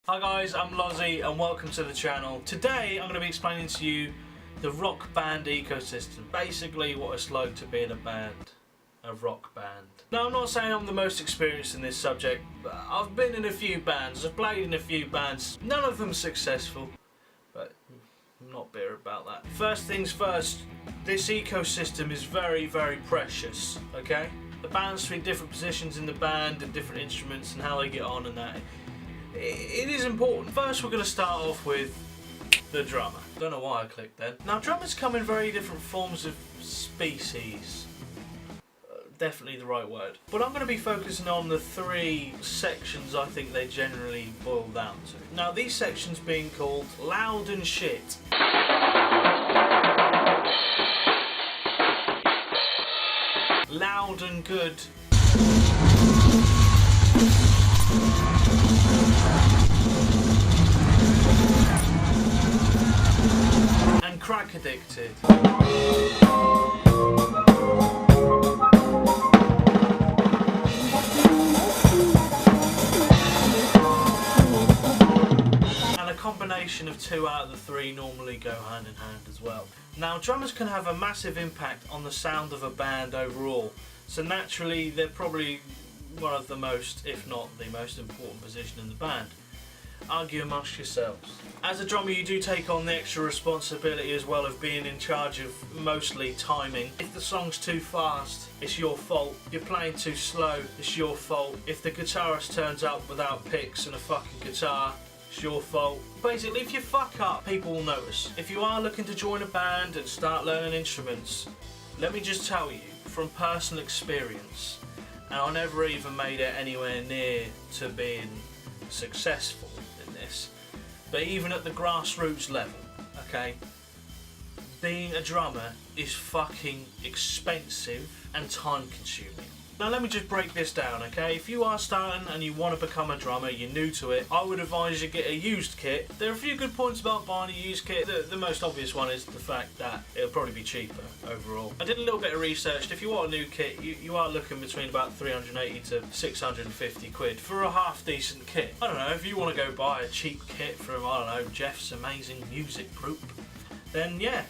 Hi guys, I'm Lozzy and welcome to the channel. Today I'm going to be explaining to you the rock band ecosystem. Basically what it's like to be in a band, a rock band. Now I'm not saying I'm the most experienced in this subject, but I've been in a few bands, I've played in a few bands, none of them successful, but I'm not bitter about that. First things first, this ecosystem is very, very precious, okay? The bands fit different positions in the band and different instruments and how they get on and that. It is important. First we're going to start off with the drummer. Don't know why I clicked then. Now drummers come in very different forms of species. Definitely the right word. But I'm going to be focusing on the three sections I think they generally boil down to. Now these sections being called loud and shit. Loud and good. And crack addicted. And a combination of two out of the three normally go hand in hand as well. Now drummers can have a massive impact on the sound of a band overall, so naturally they're probably one of the most, if not the most important position in the band. Argue amongst yourselves. As a drummer you do take on the extra responsibility as well of being in charge of mostly timing. If the song's too fast, it's your fault. If you're playing too slow, it's your fault. If the guitarist turns up without picks and a fucking guitar, it's your fault. Basically if you fuck up, people will notice. If you are looking to join a band and start learning instruments, let me just tell you from personal experience, and I never even made it anywhere near to being successful in this, but even at the grassroots level, okay, being a drummer is fucking expensive and time consuming. Now let me just break this down, okay? If you are starting and you want to become a drummer, you're new to it, I would advise you get a used kit. There are a few good points about buying a used kit. The most obvious one is the fact that it'll probably be cheaper overall. I did a little bit of research. If you want a new kit, you are looking between about 380 to 650 quid for a half decent kit. I don't know, if you want to go buy a cheap kit from, I don't know, Jeff's Amazing Music Group, then yeah,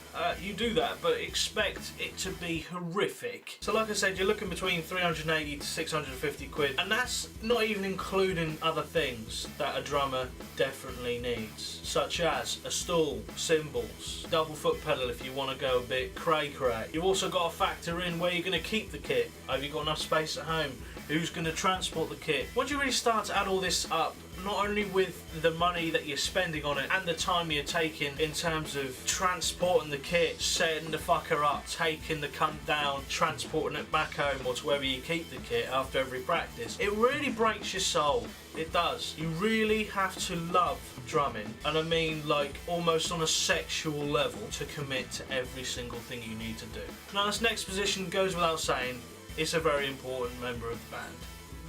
you do that, but expect it to be horrific. So like I said, you're looking between 380 to 650 quid, and that's not even including other things that a drummer definitely needs, such as a stool, cymbals, double foot pedal if you want to go a bit cray-cray. You've also got to factor in where you're going to keep the kit. Have you got enough space at home? Who's going to transport the kit? Once you really start to add all this up, not only with the money that you're spending on it and the time you're taking in terms of transporting the kit, setting the fucker up, taking the cunt down, transporting it back home or to wherever you keep the kit after every practice, it really breaks your soul. It does. You really have to love drumming, and I mean like almost on a sexual level, to commit to every single thing you need to do. Now this next position goes without saying, it's a very important member of the band.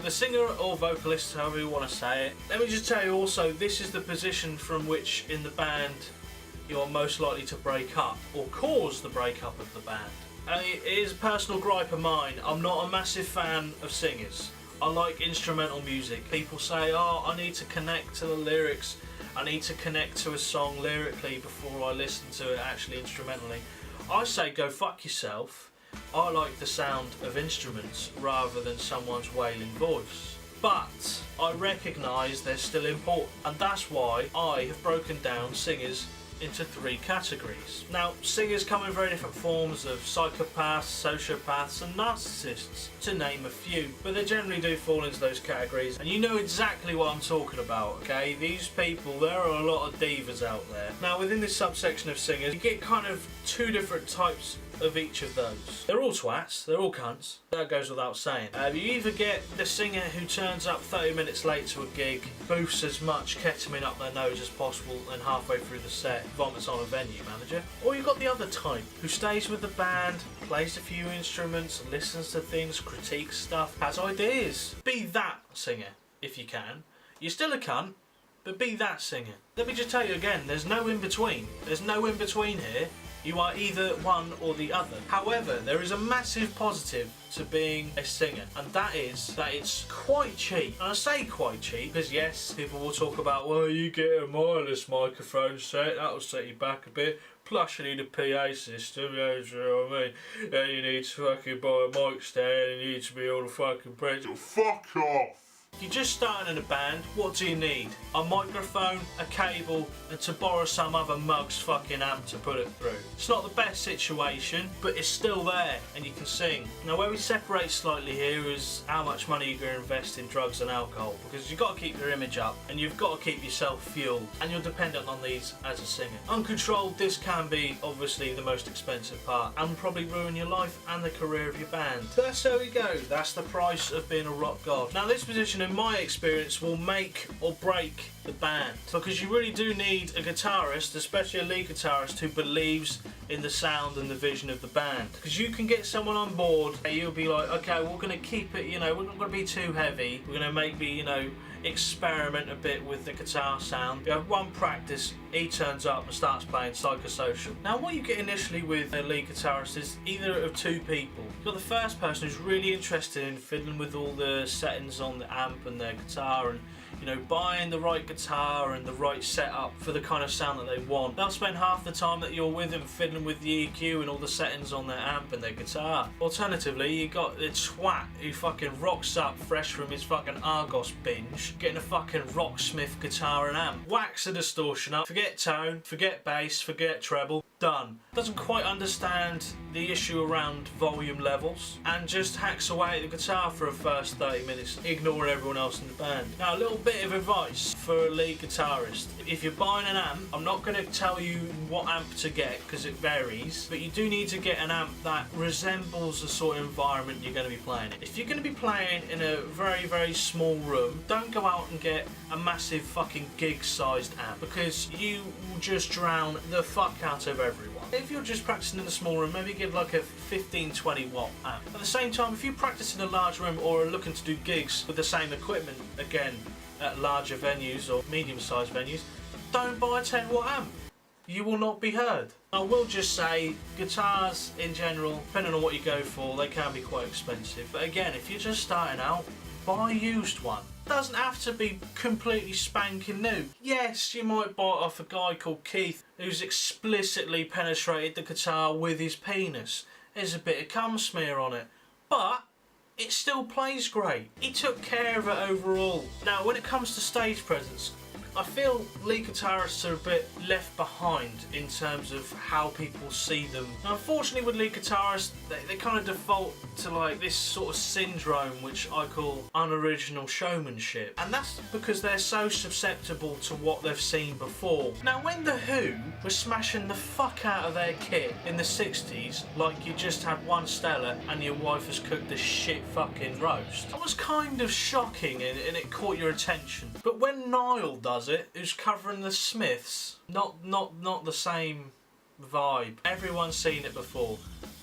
The singer or vocalist, however you want to say it. Let me just tell you also, this is the position from which in the band you're most likely to break up or cause the breakup of the band. And it is a personal gripe of mine, I'm not a massive fan of singers. I like instrumental music. People say, oh, I need to connect to the lyrics, I need to connect to a song lyrically before I listen to it actually instrumentally. I say go fuck yourself. I like the sound of instruments rather than someone's wailing voice. But I recognise they're still important, and that's why I have broken down singers into three categories. Now, singers come in very different forms of psychopaths, sociopaths and narcissists, to name a few, but they generally do fall into those categories, and you know exactly what I'm talking about, okay? These people, there are a lot of divas out there. Now, within this subsection of singers, you get kind of two different types of each of those. They're all twats, they're all cunts, that goes without saying. You either get the singer who turns up 30 minutes late to a gig, boofs as much ketamine up their nose as possible, and halfway through the set vomits on a venue manager, or you've got the other type who stays with the band, plays a few instruments, listens to things, critiques stuff, has ideas. Be that singer if you can. You're still a cunt, but be that singer. Let me just tell you again, there's no in between. There's no in between here. You are either one or the other. However, there is a massive positive to being a singer, and that is that it's quite cheap. And I say quite cheap because yes, people will talk about, well, you get a wireless microphone set, that'll set you back a bit. Plus you need a PA system, you know what I mean? And you need to fucking buy a mic stand, and you need to be all the fucking bread. Fuck off! If you're just starting in a band, what do you need? A microphone, a cable, and to borrow some other mug's fucking amp to put it through. It's not the best situation, but it's still there, and you can sing. Now where we separate slightly here is how much money you're going to invest in drugs and alcohol, because you've got to keep your image up, and you've got to keep yourself fueled, and you're dependent on these as a singer. Uncontrolled, this can be obviously the most expensive part, and probably ruin your life and the career of your band. That's how we go. That's the price of being a rock god. Now this position, in my experience, will make or break the band, because you really do need a guitarist, especially a lead guitarist, who believes in the sound and the vision of the band. Because you can get someone on board and you'll be like, okay, we're going to keep it, you know, we're not going to be too heavy, we're going to maybe, you know, experiment a bit with the guitar sound. You have one practice, he turns up and starts playing Psychosocial. Now what you get initially with a lead guitarist is either of two people. You've got the first person who's really interested in fiddling with all the settings on the amp and their guitar, and you know, buying the right guitar and the right setup for the kind of sound that they want. They'll spend half the time that you're with them fiddling with the EQ and all the settings on their amp and their guitar. Alternatively, you got the twat who fucking rocks up fresh from his fucking Argos binge, getting a fucking Rocksmith guitar and amp, whacks a distortion up, forget tone, forget bass, forget treble, done. Doesn't quite understand the issue around volume levels, and just hacks away at the guitar for a first 30 minutes, ignoring everyone else in the band. Now a little bit of advice for a lead guitarist. If you're buying an amp, I'm not going to tell you what amp to get because it varies, but you do need to get an amp that resembles the sort of environment you're going to be playing in. If you're going to be playing in a very, very small room, don't go out and get a massive fucking gig-sized amp, because you will just drown the fuck out of everyone. If you're just practicing in a small room, maybe give like a 15-20 watt amp. At the same time, if you practice in a large room or are looking to do gigs with the same equipment, again, at larger venues or medium-sized venues, don't buy a 10 watt amp. You will not be heard. I will just say, guitars in general, depending on what you go for, they can be quite expensive. But again, if you're just starting out, buy a used one. It doesn't have to be completely spanking new. Yes, you might buy it off a guy called Keith who's explicitly penetrated the guitar with his penis. There's a bit of cum smear on it, but it still plays great. He took care of it overall. Now, when it comes to stage presence, I feel lead guitarists are a bit left behind in terms of how people see them. Now, unfortunately with lead guitarists, they kind of default to like this sort of syndrome which I call unoriginal showmanship. And that's because they're so susceptible to what they've seen before. Now, when The Who were smashing the fuck out of their kit in the 60s, like you just had one Stella and your wife has cooked a shit fucking roast, that was kind of shocking and it caught your attention. But when Niall does it, who's covering the Smiths, not the same vibe. Everyone's seen it before.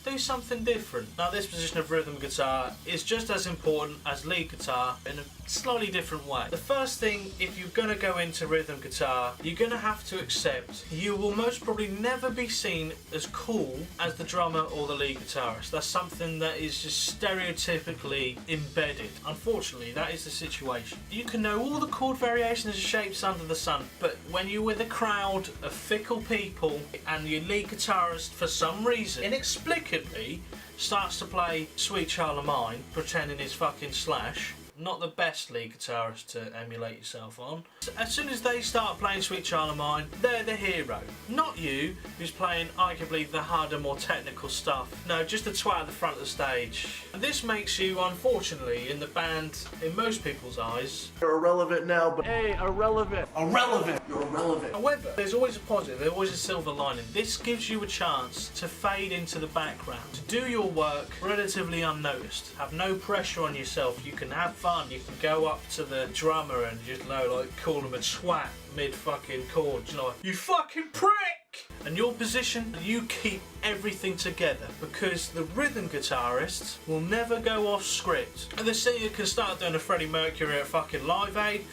Do something different. Now, this position of rhythm guitar is just as important as lead guitar in a slightly different way. The first thing, if you're going to go into rhythm guitar, you're going to have to accept you will most probably never be seen as cool as the drummer or the lead guitarist. That's something that is just stereotypically embedded. Unfortunately, that is the situation. You can know all the chord variations and shapes under the sun, but when you're with a crowd of fickle people and your lead guitarist, for some reason, inexplicably, starts to play Sweet Child of Mine, pretending he's fucking Slash, not the best lead guitarist to emulate yourself on. So as soon as they start playing Sweet Child of Mine, they're the hero. Not you, who's playing arguably the harder, more technical stuff. No, just the twat at the front of the stage. And this makes you, unfortunately, in the band, in most people's eyes, you're irrelevant now, but hey, irrelevant. Irrelevant! You're irrelevant. However, there's always a positive, there's always a silver lining. This gives you a chance to fade into the background, to do your work relatively unnoticed. Have no pressure on yourself. You can have fun. You can go up to the drummer and just, you know, like, call him a twat mid fucking chord. You know, you fucking prick! And your position, you keep everything together, because the rhythm guitarist will never go off script. And the singer can start doing a Freddie Mercury at fucking Live Aid.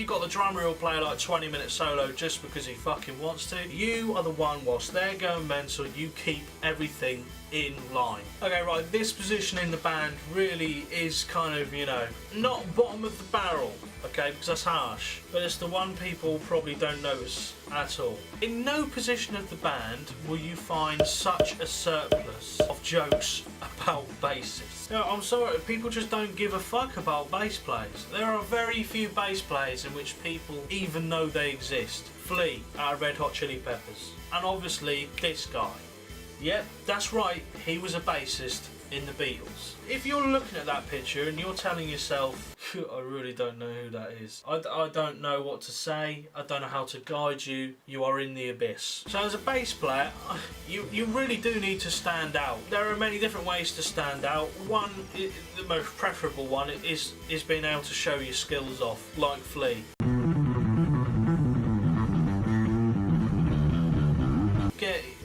you've got the drummer who'll play like 20-minute solo just because he fucking wants to. You are the one, whilst they're going mental, you keep everything in line. Okay, right, this position in the band really is kind of, you know, not bottom of the barrel, okay, because that's harsh, but it's the one people probably don't notice at all. In no position of the band will you find such a surplus of jokes about bassists. No, I'm sorry, people just don't give a fuck about bass players. There are very few bass players in which people even know they exist. Flea out of Red Hot Chili Peppers. And obviously this guy. Yep, that's right, he was a bassist in the Beatles. If you're looking at that picture and you're telling yourself, I really don't know who that is, I don't know what to say, I don't know how to guide you, you are in the abyss. So as a bass player, you really do need to stand out. There are many different ways to stand out. One, the most preferable one, is being able to show your skills off, like Flea.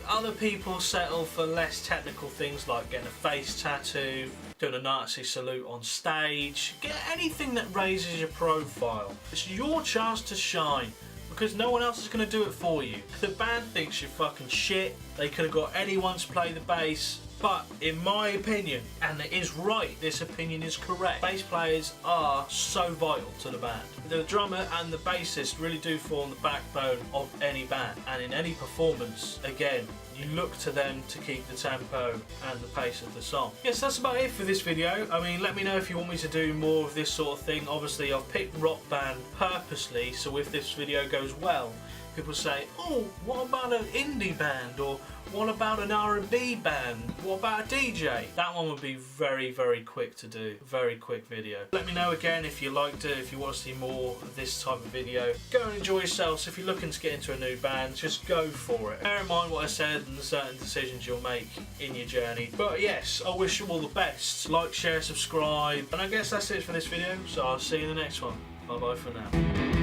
Other people settle for less technical things like getting a face tattoo, doing a Nazi salute on stage. Get anything that raises your profile. It's your chance to shine, because no one else is going to do it for you. The band thinks you're fucking shit. They could have got anyone to play the bass. But in my opinion, and it is right, this opinion is correct, bass players are so vital to the band. The drummer and the bassist really do form the backbone of any band, and in any performance, again, you look to them to keep the tempo and the pace of the song. Yes, that's about it for this video. I mean, let me know if you want me to do more of this sort of thing. Obviously, I've picked rock band purposely, so if this video goes well, people say, oh, what about an indie band? Or what about an R&B band? What about a DJ? That one would be very, very quick to do. Very quick video. Let me know again if you liked it, if you want to see more of this type of video. Go and enjoy yourselves. If you're looking to get into a new band, just go for it. Bear in mind what I said and the certain decisions you'll make in your journey. But yes, I wish you all the best. Like, share, subscribe. And I guess that's it for this video, so I'll see you in the next one. Bye bye for now.